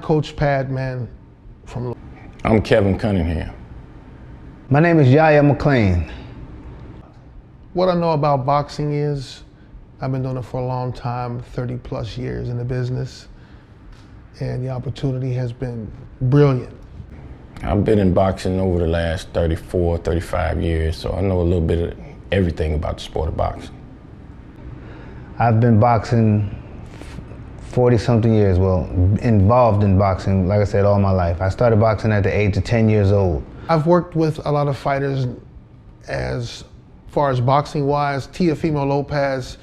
Coach Pad, man, from... I'm Kevin Cunningham. My name is Yaya McClain. What I know about boxing is, I've been doing it for a long time, 30 plus years in the business, and the opportunity has been brilliant. I've been in boxing over the last 34, 35 years, so I know a little bit of everything about the sport of boxing. I've been boxing 40-something years, well, involved in boxing, like I said, all my life. I started boxing at the age of 10 years old. I've worked with a lot of fighters as far as boxing-wise. Teofimo Lopez,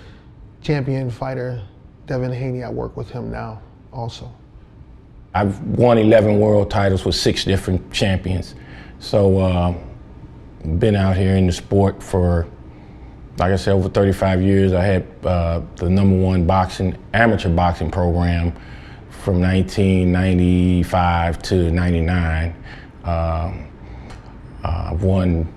champion fighter, Devin Haney, I work with him now also. I've won 11 world titles with 6 different champions. So, been out here in the sport for, like I said, over 35 years. I had the #1 amateur boxing program from 1995 to 99. I've won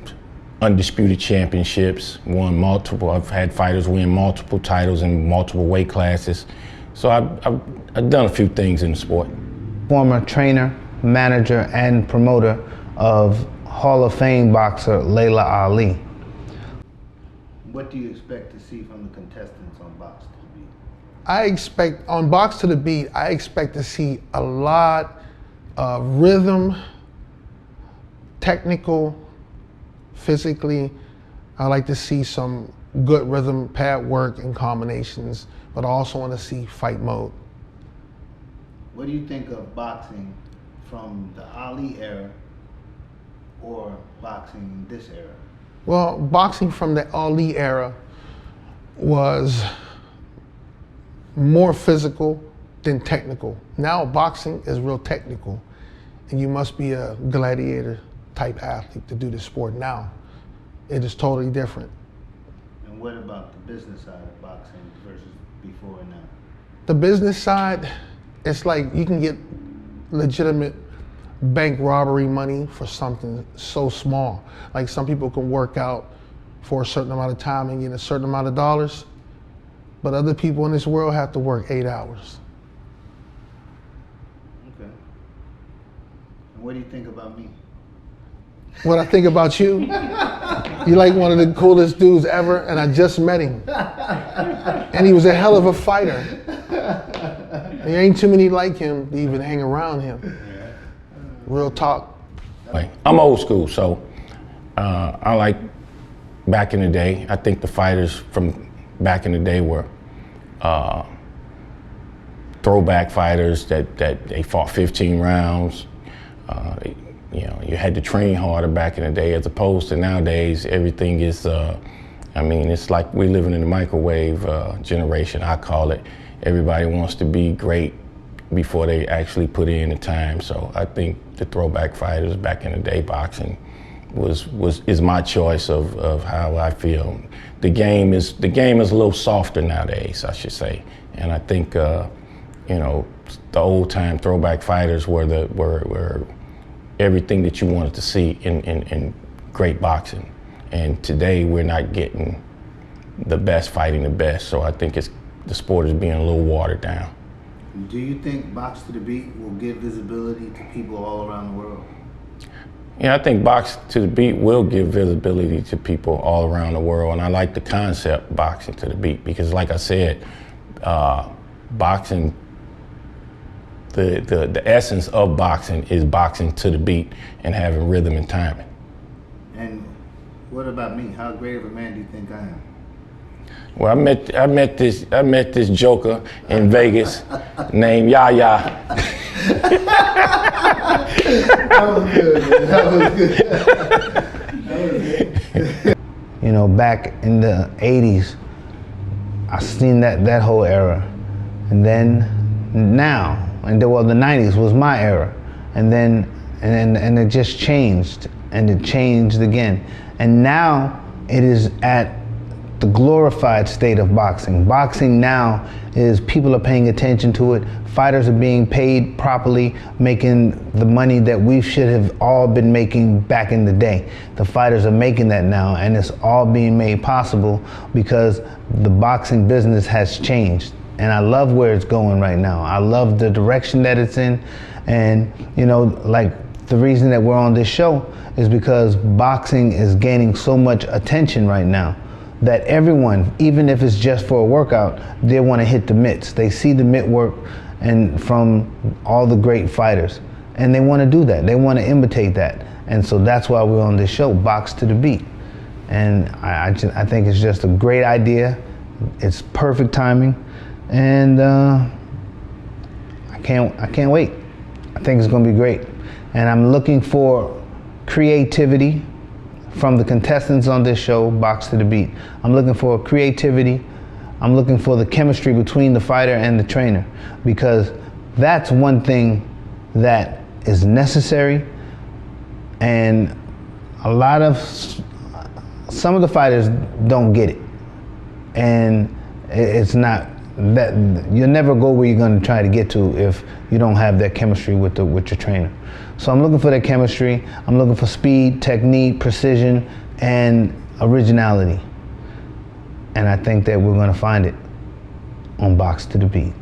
undisputed championships, I've had fighters win multiple titles in multiple weight classes. So I've done a few things in the sport. Former trainer, manager, and promoter of Hall of Fame boxer Laila Ali. What do you expect to see from the contestants on Box to the Beat? I expect, on Box to the Beat, I expect to see a lot of rhythm, technical, physically. I like to see some good rhythm, pad work, and combinations, but I also want to see fight mode. What do you think of boxing from the Ali era or boxing in this era? Well, boxing from the Ali era was more physical than technical. Now boxing is real technical, and you must be a gladiator type athlete to do the sport now. It is totally different. And what about the business side of boxing versus before and now? The business side, it's like you can get legitimate bank robbery money for something so small. Like some people can work out for a certain amount of time and get a certain amount of dollars, but other people in this world have to work 8 hours. Okay. And what do you think about me? What I think about you, you're like one of the coolest dudes ever, and I just met him. And he was a hell of a fighter. There ain't too many like him to even hang around him. Real talk. I'm old school, so I like back in the day. I think the fighters from back in the day were throwback fighters that they fought 15 rounds. You know, you had to train harder back in the day as opposed to nowadays. Everything is, I mean, it's like we're living in the microwave generation, I call it. Everybody wants to be great before they actually put in the time. So I think the throwback fighters back in the day, boxing is my choice of how I feel. The game is a little softer nowadays, I should say. And I think you know, the old time throwback fighters were everything that you wanted to see in great boxing. And today we're not getting the best fighting the best. So I think the sport is being a little watered down. Do you think Box to the Beat will give visibility to people all around the world? Yeah, I think Box to the Beat will give visibility to people all around the world. And I like the concept Boxing to the Beat because like I said, boxing, the essence of boxing is boxing to the beat and having rhythm and timing. And what about me? How great of a man do you think I am? Well, I met this joker in Vegas named Yaya. That was good, man. That was good. You know, back in the 80s, I seen that whole era. And then now, and the 90s was my era. And then, and it just changed, and it changed again. And now it is at the glorified state of boxing. Boxing now is, people are paying attention to it. Fighters are being paid properly, making the money that we should have all been making back in the day. The fighters are making that now, and it's all being made possible because the boxing business has changed. and I love where it's going right now. I love the direction that it's in, and you know, like the reason that we're on this show is because boxing is gaining so much attention right now that everyone, even if it's just for a workout, they want to hit the mitts. They see the mitt work and from all the great fighters, and they want to do that. They want to imitate that, and so that's why we're on this show, Box to the Beat. And I think it's just a great idea. It's perfect timing, and I can't wait. I think it's going to be great, and I'm looking for creativity from the contestants on this show, Box to the Beat. I'm looking for creativity. I'm looking for the chemistry between the fighter and the trainer, because that's one thing that is necessary, and some of the fighters don't get it, and it's not that you'll never go where you're going to try to get to if you don't have that chemistry with your trainer. So I'm looking for that chemistry. I'm looking for speed, technique, precision, and originality. And I think that we're going to find it on Box to the Beat.